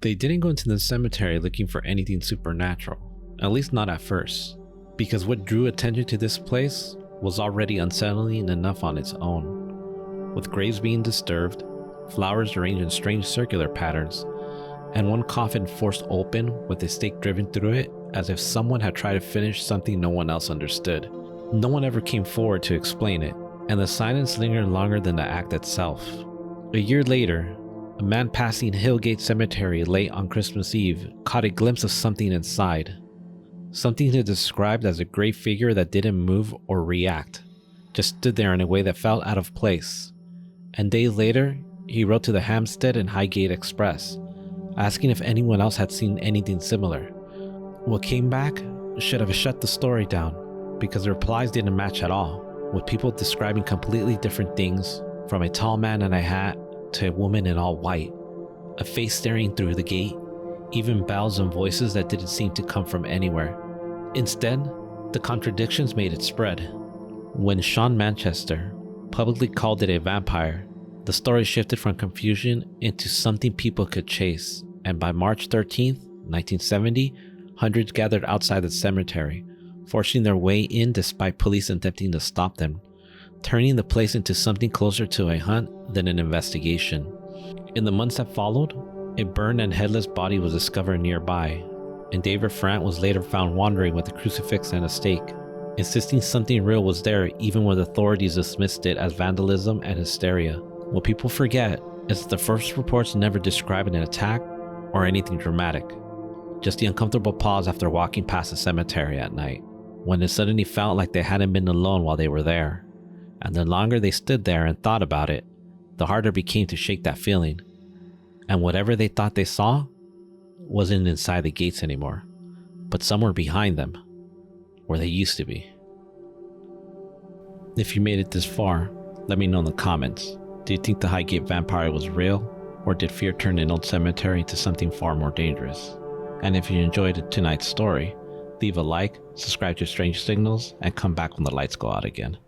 They didn't go into the cemetery looking for anything supernatural, at least not at first, because what drew attention to this place was already unsettling enough on its own, with graves being disturbed, flowers arranged in strange circular patterns, and one coffin forced open with a stake driven through it as if someone had tried to finish something no one else understood. No one ever came forward to explain it, and the silence lingered longer than the act itself. A year later, a man passing Highgate Cemetery late on Christmas Eve caught a glimpse of something inside. Something he described as a gray figure that didn't move or react, just stood there in a way that felt out of place. And days later, he wrote to the Hampstead and Highgate Express, asking if anyone else had seen anything similar. What came back should have shut the story down, because the replies didn't match at all, with people describing completely different things, from a tall man in a hat to a woman in all white, a face staring through the gate, even bells and voices that didn't seem to come from anywhere. Instead, the contradictions made it spread. When Sean Manchester publicly called it a vampire, the story shifted from confusion into something people could chase, and by March 13th, 1970, hundreds gathered outside the cemetery, forcing their way in despite police attempting to stop them, turning the place into something closer to a hunt than an investigation. In the months that followed, a burned and headless body was discovered nearby, and David Frant was later found wandering with a crucifix and a stake, insisting something real was there even when authorities dismissed it as vandalism and hysteria. What people forget is that the first reports never described an attack or anything dramatic, just the uncomfortable pause after walking past the cemetery at night, when it suddenly felt like they hadn't been alone while they were there. And the longer they stood there and thought about it, the harder it became to shake that feeling. And whatever they thought they saw wasn't inside the gates anymore, but somewhere behind them, where they used to be. If you made it this far, let me know in the comments. Do you think the Highgate Vampire was real, or did fear turn an old cemetery into something far more dangerous? And if you enjoyed tonight's story, leave a like, subscribe to Strange Signals, and come back when the lights go out again.